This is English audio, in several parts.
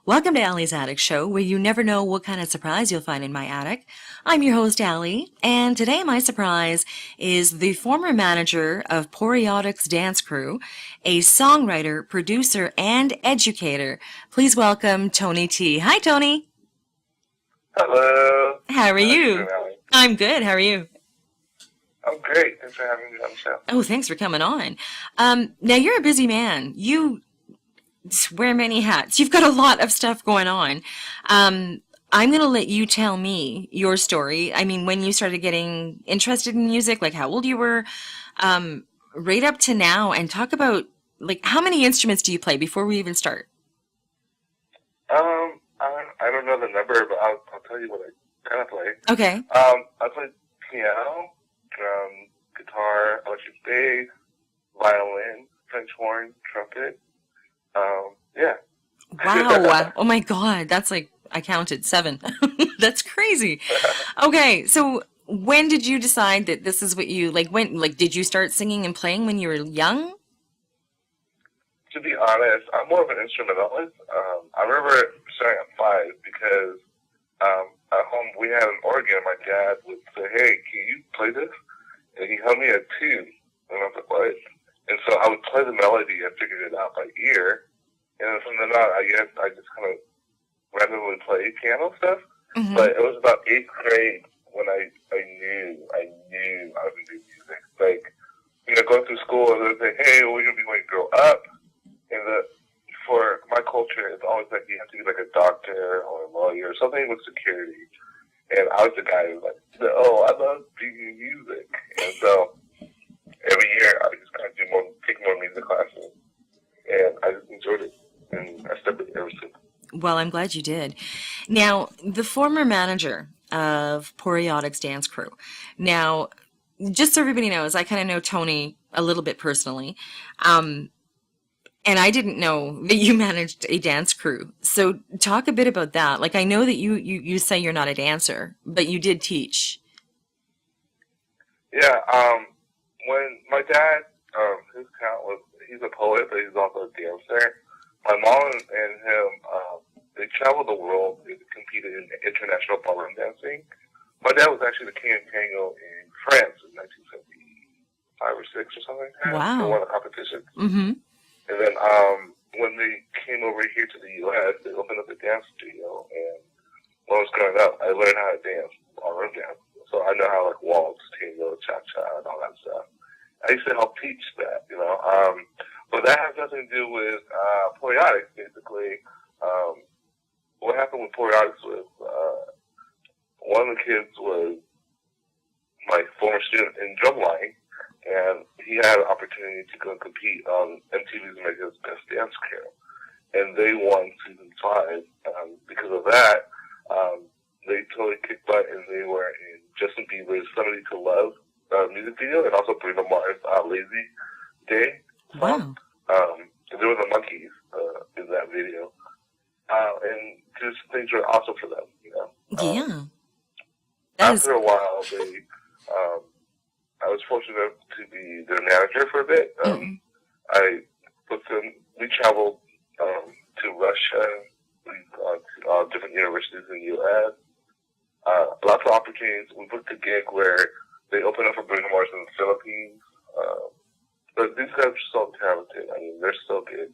Welcome to Allie's Attic Show, where you never know what kind of surprise you'll find in my attic. I'm your host, Allie, and today my surprise is the former manager of Poriotics Dance Crew, a songwriter, producer, and educator. Please welcome Tony T. Hi, Tony. Hello. How are How you you? doing, Allie? I'm good. How are you? I'm great. Thanks for having me on the show. Oh, thanks for coming on. Now, you're a busy man. You wear many hats. You've got a lot of stuff going on. I'm going to let you tell me your story. I mean, when you started getting interested in music, like how old you were, right up to now, and talk about like how many instruments do you play before we even start? I don't know the number, but I'll tell you what I kind of play. Okay. I play piano, drum, guitar, electric bass, violin, French horn, trumpet. Yeah. Wow. Oh my God. That's like, I counted 7. That's crazy. Okay. So when did you decide that this is what you like? Like, did you start singing and playing when you were young? To be honest, I'm more of an instrumentalist. I remember starting at 5 because at home we had an organ. My dad would say, "Hey, can you play this?" And he held me a tune, and I was like, "What?" And so I would play the melody and figured it out by ear. And then from then on, I guess I just kind of randomly played piano stuff. Hmm. But it was about 8th grade when I knew I was gonna do music. Like, going through school and they say, "Hey, what are you gonna be when you grow up?" And for my culture, it's always like you have to be like a doctor or a lawyer or something with security. And I was the guy who was like, "Oh, I love being in music." And so every year I just kind of take more music classes, and I just enjoyed it, and I stuck with it ever since. Well, I'm glad you did. Now, the former manager of Poriotics Dance Crew. Now, just so everybody knows, I kind of know Tony a little bit personally. Um, and I didn't know that you managed a dance crew. So talk a bit about that. Like I know that you say you're not a dancer, but you did teach. Yeah. When my dad, his talent was he's a poet, but he's also a dancer. My mom and him, they traveled the world. They competed in international ballroom dancing. My dad was actually the king of tango in France in 1975 or six or something like that for Wow. one of the competitions. Mm-hmm. And then when they came over here to the U.S., they opened up a dance studio. And when I was growing up, I learned how to dance, ballroom dance. So I know how like waltz, tango, cha-cha, and all that stuff. I used to help teach that. But that has nothing to do with Poriotics, basically. Um, what happened with Poriotics was one of the kids was my former student in drumline, and he had an opportunity to go and compete on MTV's America's Best Dance Crew. And they won season 5. Because of that, they totally kicked butt, and they were in Justin Bieber's "Somebody to Love" music video, and also Bruno Mars' "Lazy Day" song. Wow. And there were the monkeys in that video, and just things were awesome for them. Yeah. That is. After a while, um, I was fortunate to be their manager for a bit. Mm, I with them, we traveled to Russia, we've gone to all different universities in the U.S. Lots of opportunities. We booked a gig where they opened up for Bruno Mars in the Philippines. But these guys are so talented. I mean, they're so good.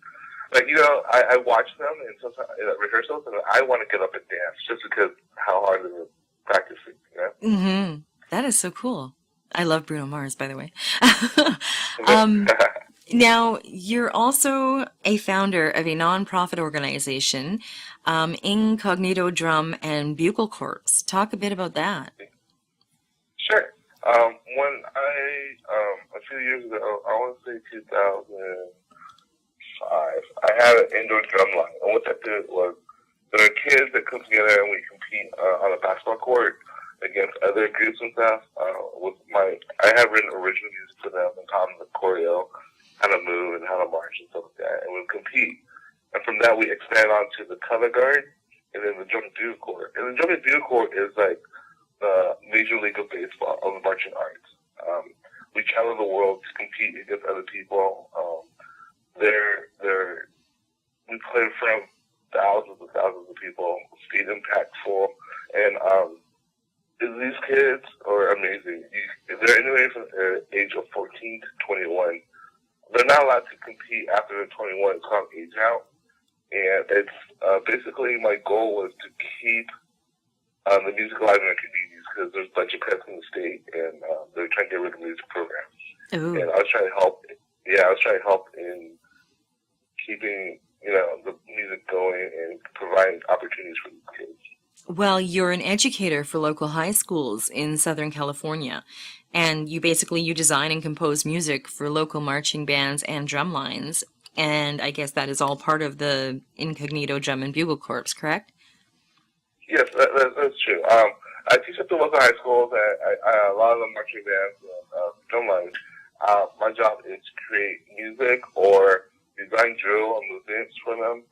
Like, I watch them and sometimes at rehearsals, and I want to get up and dance just because how hard they're practicing. mm-hmm. That is so cool. I love Bruno Mars, by the way. Yeah. um, Now, you're also a founder of a nonprofit organization, Incognito Drum and Bugle Corps. Talk a bit about that. Sure. When a few years ago, I want to say 2005, I had an indoor drum line. And what that did was there are kids that come together and we compete on a basketball court against other groups and stuff. I had written original music for them and taught them the choreo, how to move and how to march and stuff like that. And we would compete. And from that, we expanded on to the color guard and then the drum and bugle corps. And the drum and bugle corps is like the Major League of Baseball of the marching arts. We travel the world to compete against other people. They're we played from thousands and thousands of people, stadium packed full, and these kids are amazing. They're anywhere from the age of 14 to 21. They're not allowed to compete after they're 21. It's called age out. And it's basically my goal was to keep the music alive in our communities because there's a bunch of cuts in the state and they're trying to get rid of the music program. Ooh. And I was trying to help. Yeah, I was trying to help in keeping the music going and providing opportunities for these kids. Well, you're an educator for local high schools in Southern California, and you design and compose music for local marching bands and drum lines. And I guess that is all part of the Incognito Drum and Bugle Corps, correct? Yes, that's true. I teach at the local high schools, and a lot of the marching bands and drum lines. My job is to create music or design drill and movements for them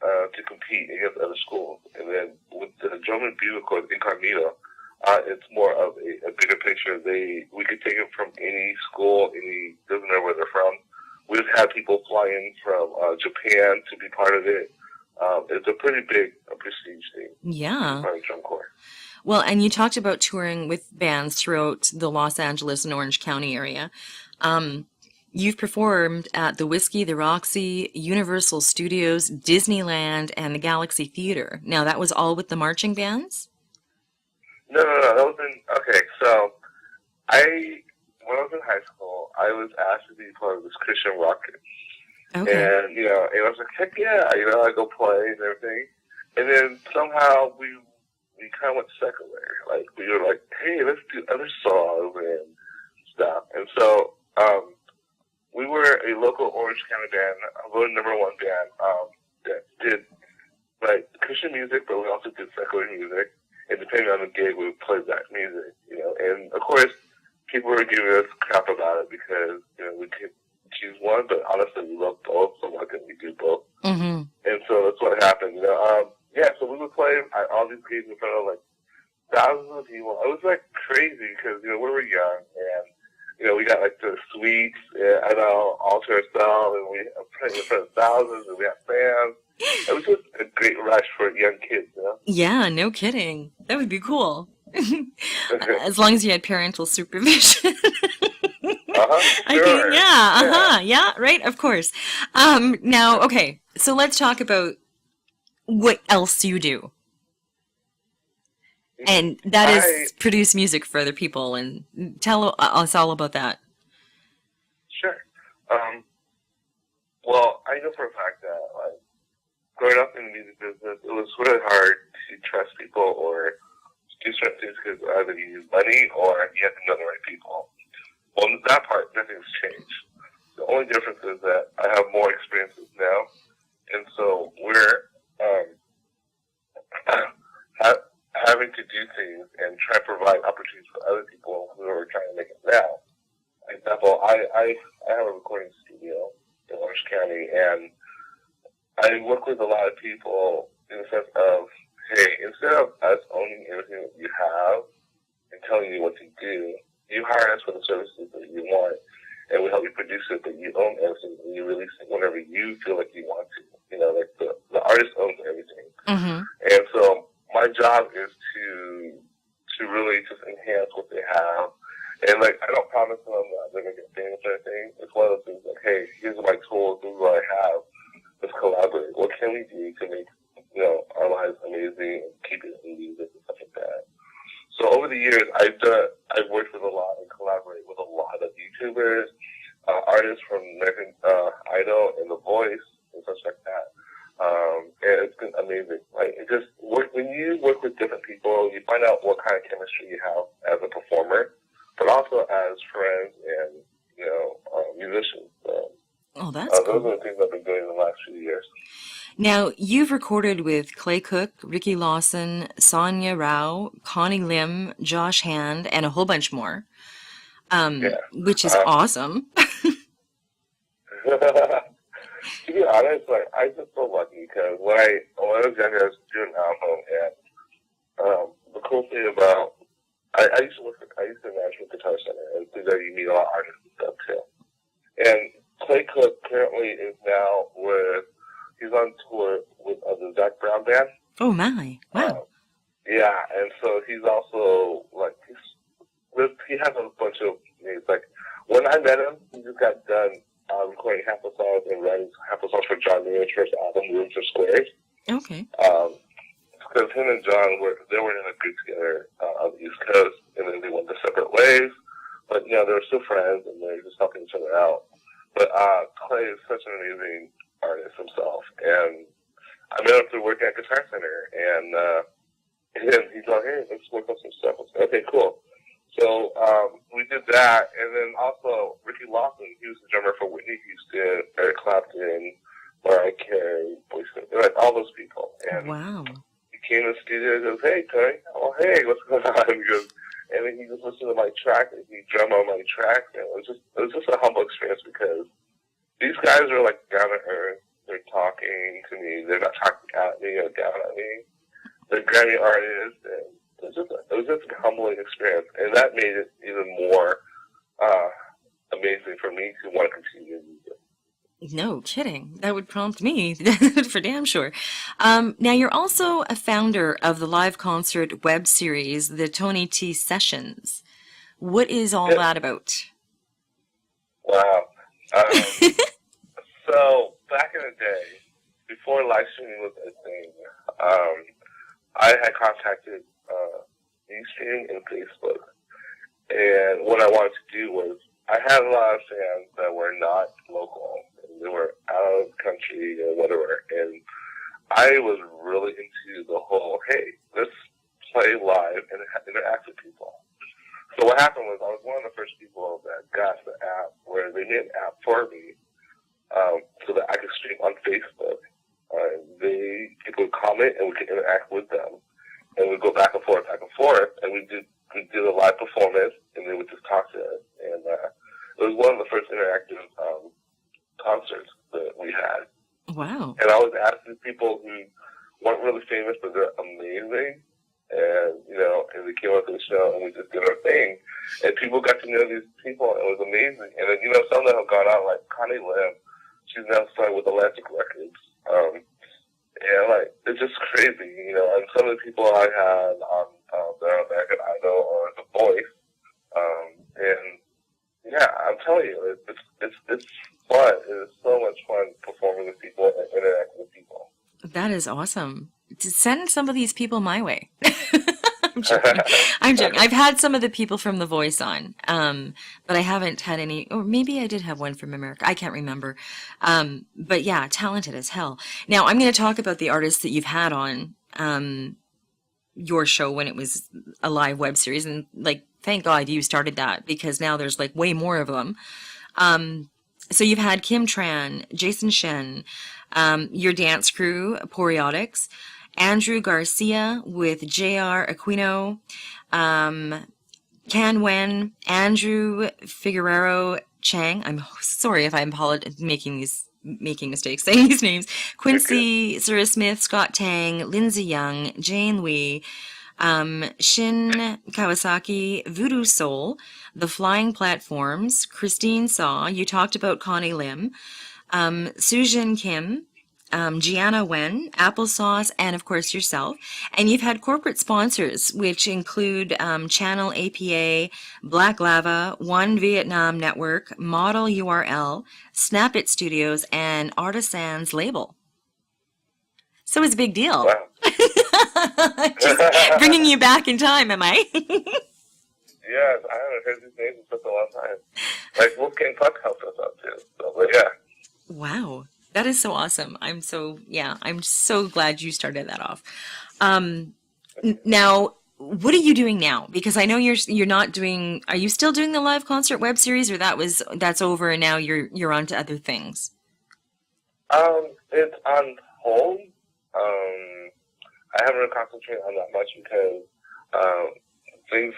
to compete against other schools. And then with the drum and bugle corps, Incognito, it's more of a bigger picture. We could take it from any school, doesn't matter where they're from. We've had people fly in from Japan to be part of it. It's a pretty big prestige thing. Yeah. Part of Drum Corps. Well, and you talked about touring with bands throughout the Los Angeles and Orange County area. You've performed at the Whiskey, the Roxy, Universal Studios, Disneyland, and the Galaxy Theater. Now, that was all with the marching bands? No. That was okay, so when I was in high school, I was asked to be part of this Christian rock group. Okay. And, and I was like, heck yeah, I go play and everything. And then somehow we kind of went secular. Like, we were like, hey, let's do other songs and stuff. And so, we were a local Orange County band, a voted #1 band, that did, like, Christian music, but we also did secular music. And depending on the gig, we would play that music, And, of course, people were giving us crap about it because, we could choose one, but honestly, we love both, so why couldn't we do both? Mm-hmm. And so that's what happened, so we would play at all these gigs in front of, like, thousands of people. It was, like, crazy because, we were young, and, we got, like, the suites, and all to ourselves, and we played in front of thousands, and we had fans. It was just a great rush for young kids, Yeah, no kidding. That would be cool. As long as you had parental supervision. Sure. Yeah, right, of course. Now, okay, so let's talk about what else you do. And that is produce music for other people, and tell us all about that. Sure. Well, I know for a fact that, like, growing up in the music business, it was really hard to trust people or do certain things because either you use money or you have to know the right people. Well, that part, nothing's changed. The only difference is that I have more experiences now, and so we're having to do things and try to provide opportunities for other people who are trying to make it now. For example, I have a recording studio in Orange County, and I work with a lot of people in the sense of, hey, instead of us owning everything that you have and telling you what to do, you hire us for the services that you want, and we help you produce it, but you own everything, and you release it whenever you feel like you want to. Like the artist owns everything. Mm-hmm. And so my job is to really just enhance what they have. And, like, I don't promise them that they're going to get famous or anything. It's one of those things like, hey, here's my tools, this is what I have. Let's collaborate. What can we do to make, our lives amazing and keep it in music and stuff like that? So over the years, I've worked with a lot and collaborated with a lot of YouTubers, artists from American Idol and The Voice and such like that. And it's been amazing. Like, when you work with different people, you find out what kind of chemistry you have as a performer, but also as friends and, musicians. So, that's cool. Those are the things I've been doing in the last few years. Now, you've recorded with Clay Cook, Ricky Lawson, Sonia Rao, Connie Lim, Josh Hand, and a whole bunch more, which is awesome. To be honest, like, I just so lucky because when I was younger, I was doing an album, and the cool thing about I used to manage with Guitar Center, and through there you meet a lot of artists and stuff too. And Clay Cook currently is now with he's on tour with the Zac Brown band. Oh my! Uh, Wow. yeah, and so he's also like he has a bunch of names. Like when I met him, he just got done recording half a song and writing half a song for John Mayer's first album, Rooms or Squares. Okay. Because him and John were in a group together on the East Coast, and then they went their separate ways. But they were still friends, and they were just helping each other out. But Clay is such an amazing artist himself, and I met him through working at Guitar Center, and he's like, "Hey, let's work on some stuff." I was like, "Okay, cool." So we did that, and then also Ricky Lawson, he was the drummer for Whitney Houston, Eric Clapton, Mariah Carey, Boyz II Men, like all those people. And Wow. he came to the studio and goes, "Hey, Tony, oh hey, what's going on?" He goes, and then he just listened to my track, and he drummed on my track, and it was just a humble experience because these guys are like down to earth. They're talking to me. They're not talking at me or down at me. They're Grammy artists, and it was just a humbling experience, and that made it even more amazing for me to want to continue music. No kidding. That would prompt me for damn sure. Now, you're also a founder of the live concert web series, the Tony T Sessions. What is all that about? Wow. So back in the day, before live streaming was a thing, I had contacted Ustream and Facebook, and what I wanted to do was I had a lot of fans that were not local, and they were out of the country or whatever, and I was really into the whole, hey, let's play live and interact with people. So what happened was I was one of the first people that got the app where they made an app for me so that I could stream on Facebook. People would comment and we could interact with them, and we'd go back and forth, and we did a live performance, and they would just talk to us. And it was one of the first interactive concerts that we had. Wow. And I was asking people who weren't really famous, but they're amazing. And, and they came up to the show, and we just did our thing. And people got to know these people, and it was amazing. And then, some that have gone out, like Connie Lim, she's now signed with Atlantic Records. And, it's just crazy, and some of the people I had on their American Idol or The Voice, and, yeah, I'm telling you, it's fun. It is so much fun performing with people and interacting with people. That is awesome. To send some of these people my way. I'm joking. I'm joking. I've had some of the people from The Voice on, but I haven't had any, or maybe I did have one from America. I can't remember. But yeah, talented as hell. Now, I'm going to talk about the artists that you've had on your show when it was a live web series. And thank God you started that, because now there's way more of them. So you've had Kim Tran, Jason Shen, your dance crew, Poriotics, Andrew Garcia with J.R. Aquino, Can Wen, Andrew Figueroa Chang. I'm sorry if I'm making mistakes saying these names. Quincy Sarah Smith, Scott Tang, Lindsay Young, Jane Lee, Shin Kawasaki, Voodoo Soul, The Flying Platforms, Christine Saw. You talked about Connie Lim, Sujin Kim, Gianna Wen, Applesauce, and of course yourself. And you've had corporate sponsors, which include Channel APA, Black Lava, One Vietnam Network, Model URL, Snap It Studios, and Artisans Label. So it's a big deal. Wow. Just bringing you back in time, am I? Yes, I haven't heard these names in such a long time. Wolfgang Puck helped us out too. So, but yeah. Wow. That is so awesome. I'm so glad you started that off. Now, what are you doing now? Because I know you're not doing. Are you still doing the live concert web series, or that's over and now you're on to other things? It's on hold. I haven't really concentrated on that much because things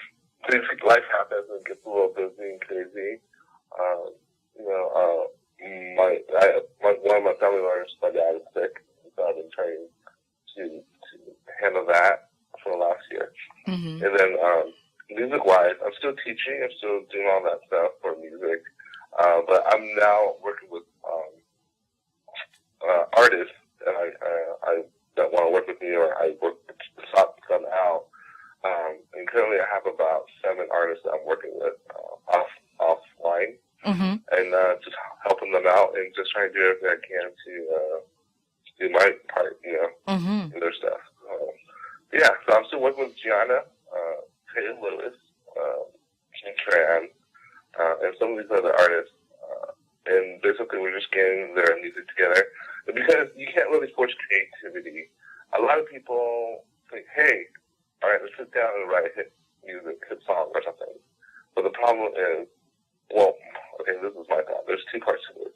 life happens and it gets a little busy and crazy. One of my family members, my dad is sick, so I've been trying to handle that for the last year. Mm-hmm. And then music-wise, I'm still teaching, I'm still doing all that stuff for music, but I'm now working with artists me or I work some out. And currently I have about 7 artists that I'm working with offline, Mm-hmm. and just helping them out and just trying to do everything I can to do my part, Mm-hmm. in their stuff. Yeah, so I'm still working with Gianna, Taylor Lewis, King Tran, and some of these other artists. And basically we're just getting their music together. Because you can't really force creativity. A lot of people think, hey, all right, let's sit down and write a hit song or something. But the problem is, well, okay, this is my thought. There's 2 parts to this.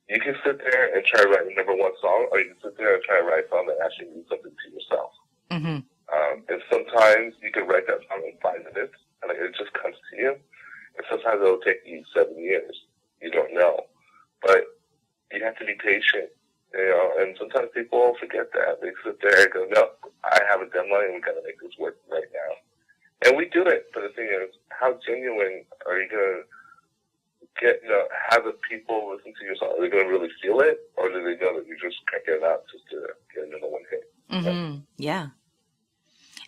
You can sit there and try to write the number 1 song, or you can sit there and try to write a song that actually means something to yourself. Mm-hmm. And sometimes you can write that song in 5 minutes, and it just comes to you. And sometimes it'll take you 7 years. You don't know. But you have to be patient, and sometimes people forget that. They sit there and go, no, I have a deadline and we got to make this work right now. And we do it, but the thing is, how genuine are you going to get, have the people listen to your song? Are they going to really feel it, or do they know that you just can't get it out just to get another 1 hit? Mm-hmm. Yeah.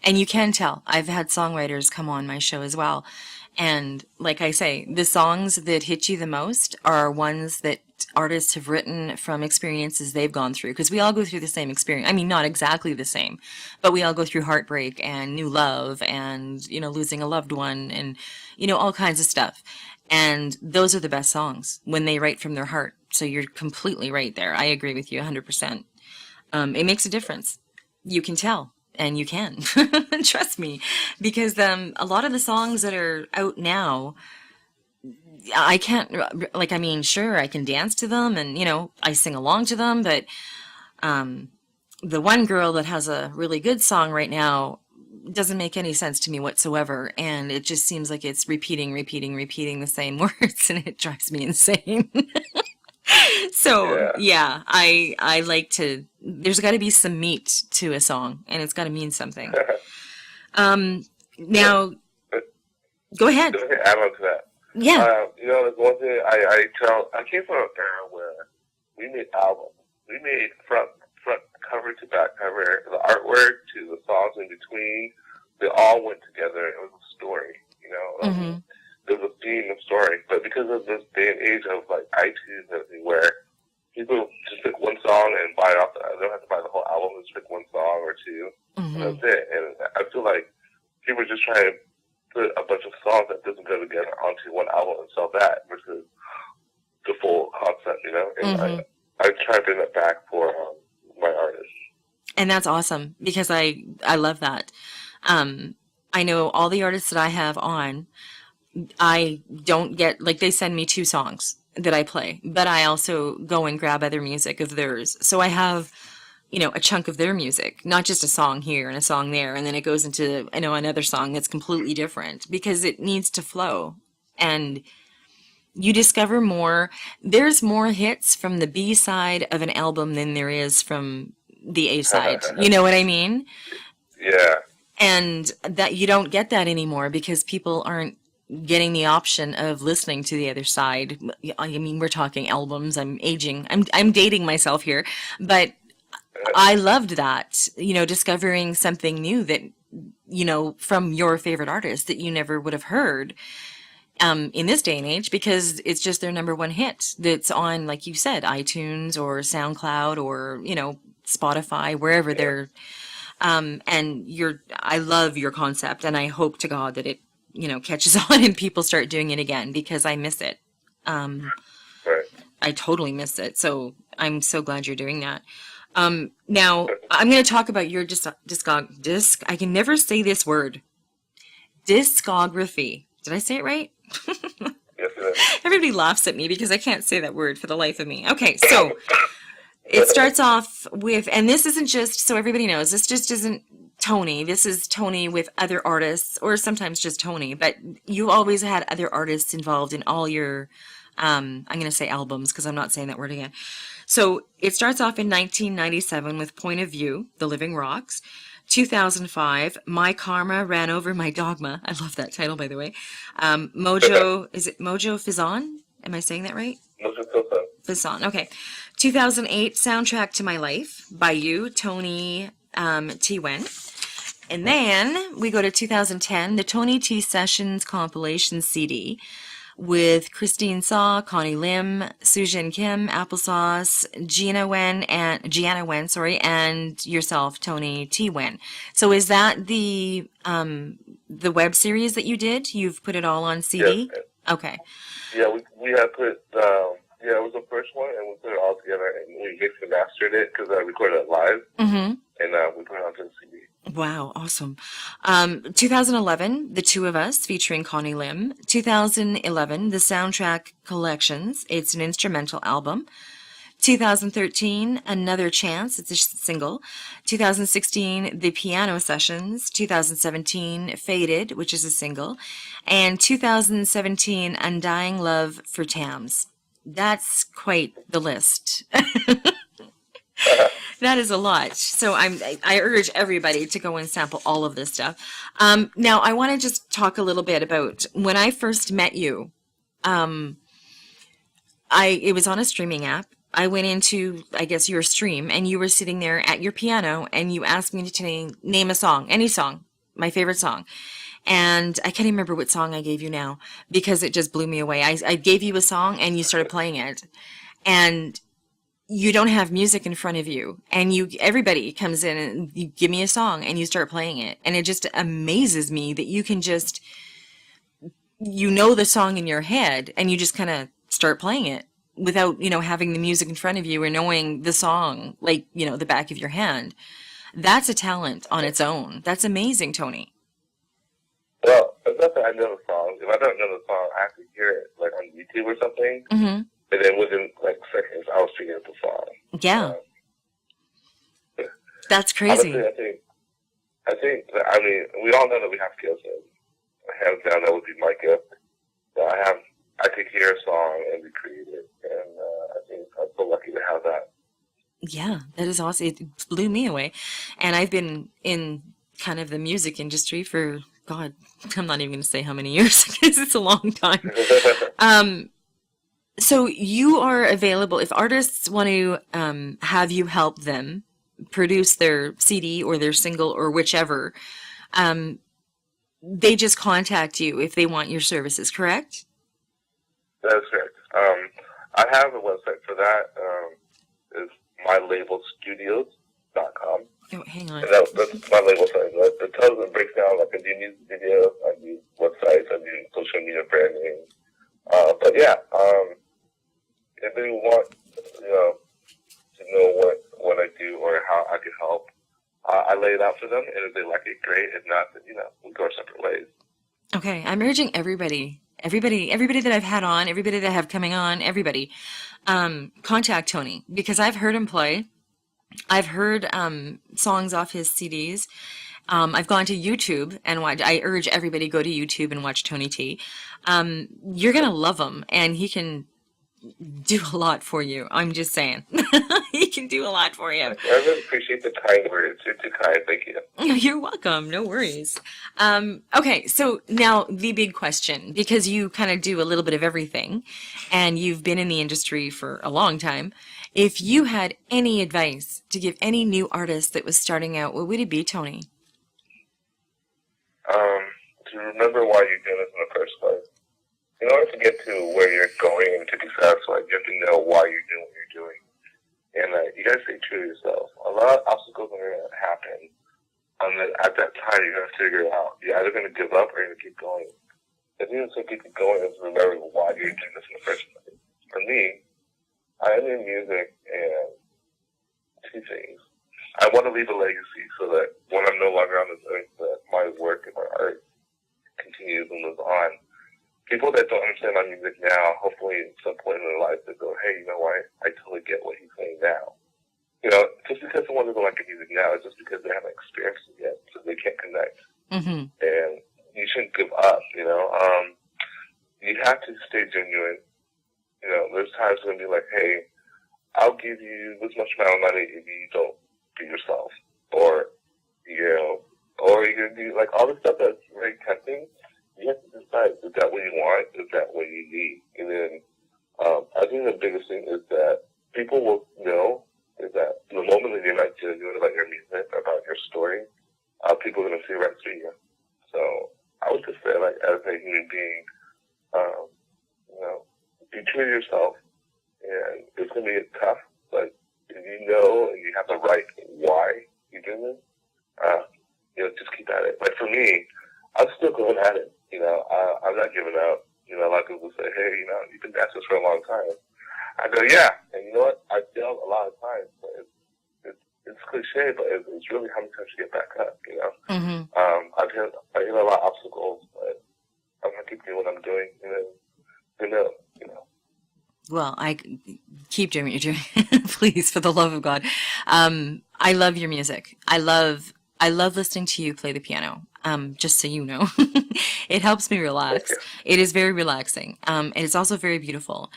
And you can tell. I've had songwriters come on my show as well. And like I say, the songs that hit you the most are ones that artists have written from experiences they've gone through. Because we all go through the same experience. I mean, not exactly the same, but we all go through heartbreak and new love and, losing a loved one and, all kinds of stuff. And those are the best songs when they write from their heart. So you're completely right there. I agree with you 100%. It makes a difference. You can tell. And you can, trust me, because a lot of the songs that are out now, I can't, sure, I can dance to them and, I sing along to them, but the one girl that has a really good song right now doesn't make any sense to me whatsoever, and it just seems like it's repeating the same words, and it drives me insane. So yeah, I like to. There's got to be some meat to a song, and it's got to mean something. Now, go ahead. Let me add on to that. Yeah. There's one thing I came from an era where we made albums. We made front cover to back cover, the artwork to the songs in between. They all went together. It was a story. Mm-hmm. There's a theme and story, but because of this day and age of like iTunes and everything, where people just pick one song and buy it off, they don't have to buy the whole album, just pick one song or 2, Mm-hmm. and that's it. And I feel like people are just trying to put a bunch of songs that doesn't go together onto one album and sell that versus the full concept, And Mm-hmm. I try to bring that back for my artists. And that's awesome because I love that. I know all the artists that I have on. I don't get, they send me 2 songs that I play, but I also go and grab other music of theirs. So I have, a chunk of their music, not just a song here and a song there. And then it goes into, another song that's completely different because it needs to flow. And you discover there's more hits from the B side of an album than there is from the A side. You know what I mean? Yeah. And that you don't get that anymore because people aren't getting the option of listening to the other side. I mean, we're talking albums. I'm aging. I'm dating myself here, but I loved that, discovering something new that, from your favorite artist that you never would have heard, in this day and age, because it's just their number 1 hit that's on, like you said, iTunes or SoundCloud or, Spotify, wherever they're, and I love your concept and I hope to God that it, catches on and people start doing it again because I miss it. Right. I totally miss it. So I'm so glad you're doing that. Now I'm going to talk about your I can never say this word. Discography. Did I say it right? Yes, it is. Everybody laughs at me because I can't say that word for the life of me. Okay. So it starts off with, and this isn't just, so everybody knows, this just isn't Tony. This is Tony with other artists, or sometimes just Tony, but you always had other artists involved in all your, I'm going to say albums because I'm not saying that word again. So it starts off in 1997 with Point of View, The Living Rocks. 2005, My Karma Ran Over My Dogma. I love that title, by the way. Mojo, is it Mojo Fizan? Am I saying that right? Fizan, okay. 2008, Soundtrack to My Life by you, Tony T. Wen. And then we go to 2010, the Tony T Sessions compilation CD with Christine Saw, Connie Lim, Sujin Kim, Applesauce, Gianna Wen, and yourself, Tony T. Wen. So is that the web series that you did? You've put it all on CD? Yes. Okay. Yeah, we had put, yeah, it was the first one, and we put it all together, and we mixed and mastered it, because I recorded it live, Mm-hmm. and we put it onto the CD. Wow, awesome. 2011, The Two of Us featuring Connie Lim. 2011, The Soundtrack Collections. It's an instrumental album. 2013, Another Chance. It's a single. 2016, The Piano Sessions. 2017, Faded, which is a single. And 2017, Undying Love for Tams. That's quite the list. That is a lot. So I urge everybody to go and sample all of this stuff. Now I want to just talk a little bit about when I first met you. It was on a streaming app. I went into, I guess, your stream, and you were sitting there at your piano, and you asked me to name a song, any song, my favorite song. And I can't even remember what song I gave you now because it just blew me away. I gave you a song, and you started playing it. And you don't have music in front of you, and everybody comes in and you give me a song and you start playing it, and it just amazes me that you can just the song in your head and you just kind of start playing it without having the music in front of you or knowing the song like the back of your hand. That's a talent on its own. That's amazing, Tony. Well, it's not that I know the song. If I don't know the song, I have to hear it like on YouTube or something. Mm-hmm. And then within like seconds, I was figuring out the song. Yeah. That's crazy. Honestly, I think that, I mean, we all know that we have skills, and hands down, that would be my gift. But I could hear a song and be creative, and I think I'm so lucky to have that. Yeah, that is awesome. It blew me away. And I've been in kind of the music industry for, God, I'm not even going to say how many years, because it's a long time. So you are available if artists want to have you help them produce their CD or their single or whichever. They just contact you if they want your services, correct? That's correct. I have a website for that. It's mylabelstudios.com. Oh, hang on. And that's my label site. It tells and breaks down, like, I do music videos, I do websites, I do social media branding. But yeah, if they want, to know what I do or how I can help, I lay it out for them, and if they like it, great. If not, then, we go our separate ways. Okay, I'm urging everybody that I've had on, everybody that I have coming on, everybody, contact Tony, because I've heard him play. I've heard songs off his CDs. I've gone to YouTube and watched. I urge everybody go to YouTube and watch Tony T. You're gonna love him, and he can do a lot for you. I'm just saying, he can do a lot for you. I really appreciate the kind words. You're too kind. Thank you. You're welcome. No worries. Okay, so now the big question, because you kind of do a little bit of everything, and you've been in the industry for a long time. If you had any advice to give any new artist that was starting out, what would it be, Tony? To remember why you're doing this in the first place. In order to get to where you're going and to be satisfied, you have to know why you're doing what you're doing. And you got to stay true to yourself. A lot of obstacles are going to happen. And then at that time, you're going to figure out you're either going to give up or you're going to keep going. The thing that's going to keep you going is remembering why you're doing this in the first place. For me, I am in music, and two things. I want to leave a legacy so that when I'm no longer on this earth, that my work and my art continues and lives on. People that don't understand my music now, hopefully at some point in their life, they go, hey, you know what? I totally get what he's saying now. Just because someone doesn't like the music now, it's just because they haven't experienced it yet, so they can't connect. Mm-hmm. And you shouldn't give up, You have to stay genuine. There's times when be like, hey, I'll give you this much amount of money if you don't be yourself. Or you're going to do, like, all the stuff that's very tempting. You have to decide, is that what you want? Is that what you need? And then I think the biggest thing is that people will know is that the moment that you're not genuine about your music, about people are going to see right through you. So I would just say, like, as a human being, you know, be true to yourself, and it's going to be tough, but if you know and you have the right why you're doing it, you know, just keep at it. Like for me, I'm still going at it. You know, I'm not giving up. You know, a lot of people say, hey, you know, you've been dancing for a long time. I go, yeah, and you know what? I failed a lot of times, but it's cliche, but it's really how many times you get back up, you know? I hit a lot of obstacles, but I'm going to keep doing what I'm doing, and then, you know. Well, I keep doing what you're doing, please, for the love of God. I love your music. I love listening to you play the piano. Just so you know, it helps me relax. It is very relaxing. And it's also very beautiful.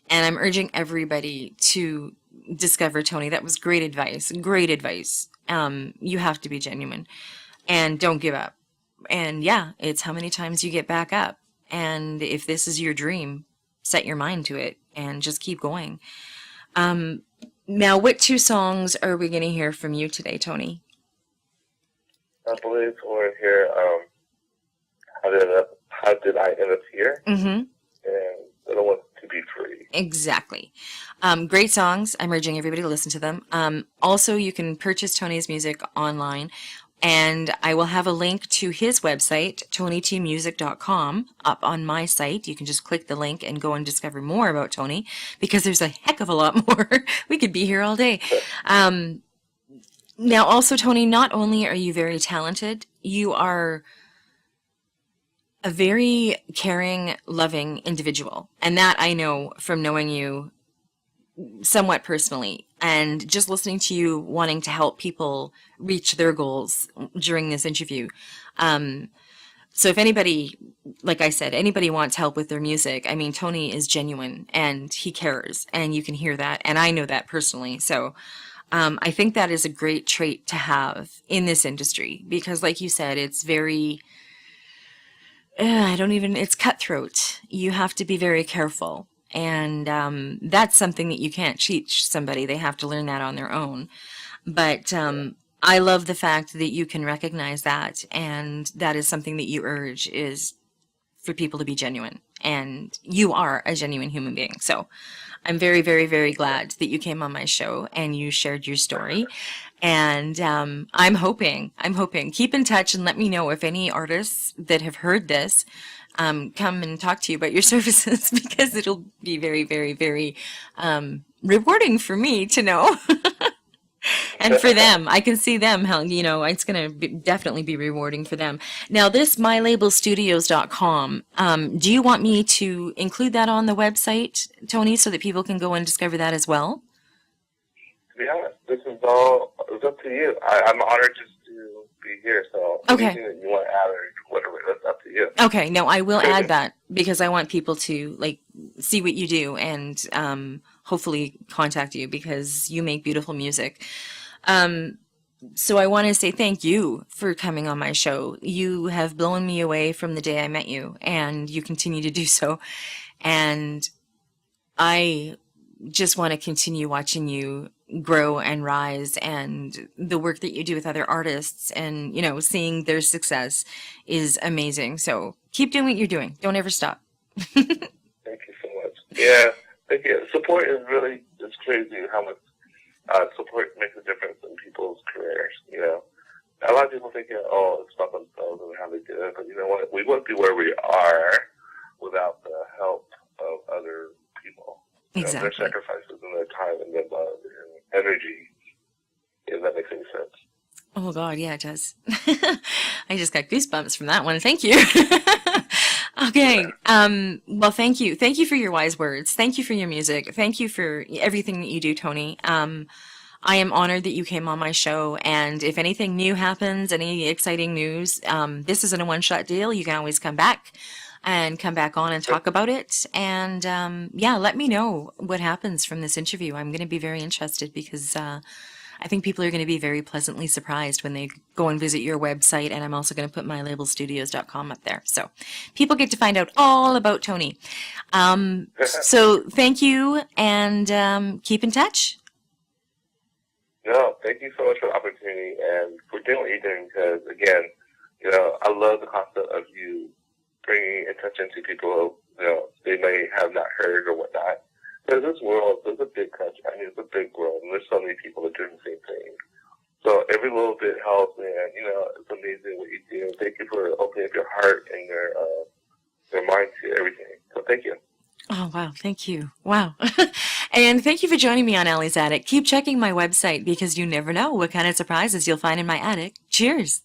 And I'm urging everybody to discover Tony. That was great advice. Great advice. You have to be genuine and don't give up. And yeah, it's how many times you get back up. And if this is your dream, set your mind to it and just keep going. Now, what 2 songs are we going to hear from you today, Tony? I believe we're here. How did I end up here? Mm-hmm. And the other one, To Be Free. Exactly. Great songs. I'm urging everybody to listen to them. Also, you can purchase Tony's music online, and I will have a link to his website, tonytmusic.com, up on my site. You can just click the link and go and discover more about Tony, because there's a heck of a lot more. We could be here all day. Now, also, Tony, not only are you very talented, you are a very caring, loving individual. And that I know from knowing you somewhat personally, and just listening to you wanting to help people reach their goals during this interview. So if anybody, like I said, anybody wants help with their music, I mean, Tony is genuine and he cares, and you can hear that. And I know that personally. So I think that is a great trait to have in this industry, because like you said, it's very, it's cutthroat. You have to be very careful. And that's something that you can't teach somebody. They have to learn that on their own. But I love the fact that you can recognize that. And that is something that you urge, is for people to be genuine. And you are a genuine human being. So I'm very, very, very glad that you came on my show and you shared your story. And I'm hoping, keep in touch and let me know if any artists that have heard this come and talk to you about your services, because it'll be very, very, very rewarding for me to know. And for them, I can see them, how, you know, it's going to definitely be rewarding for them. Now, this mylabelstudios.com, do you want me to include that on the website, Tony, so that people can go and discover that as well? To be honest, this is all, it's up to you. I'm honored just to be here, so anything that you want to add or whatever, that's up to you. Okay, no, I will add that, because I want people to, like, see what you do and hopefully contact you, because you make beautiful music. So I want to say thank you for coming on my show. You have blown me away from the day I met you, and you continue to do so. And I just want to continue watching you grow and rise, and the work that you do with other artists, and, you know, seeing their success is amazing. So keep doing what you're doing. Don't ever stop. Thank you so much. Yeah, thank you. Support is really, it's crazy how much support makes a difference in people's careers, you know. A lot of people think, oh, it's about themselves and how they do it, but you know what? We wouldn't be where we are without the help of other people. Exactly. You know, their sacrifices and their time and their love and energy, if that makes any sense. Oh, God, yeah, it does. I just got goosebumps from that one. Thank you. Okay. Well, thank you. Thank you for your wise words. Thank you for your music. Thank you for everything that you do, Tony. I am honored that you came on my show. And if anything new happens, any exciting news, this isn't a one-shot deal. You can always come back on and talk about it. And yeah, let me know what happens from this interview. I'm going to be very interested, because I think people are going to be very pleasantly surprised when they go and visit your website. And I'm also going to put mylabelstudios.com up there, so people get to find out all about Tony. So thank you, and keep in touch. No, thank you so much for the opportunity and for doing what you're doing because, again, I love the concept of you bringing attention to people, they may have not heard or whatnot. Because this world is a big country. I mean, it's a big world, and there's so many people that are doing the same thing. So every little bit helps, and, it's amazing what you do. Thank you for opening up your heart and your mind to everything. So thank you. Oh, wow. Thank you. Wow. And thank you for joining me on Allie's Attic. Keep checking my website because you never know what kind of surprises you'll find in my attic. Cheers.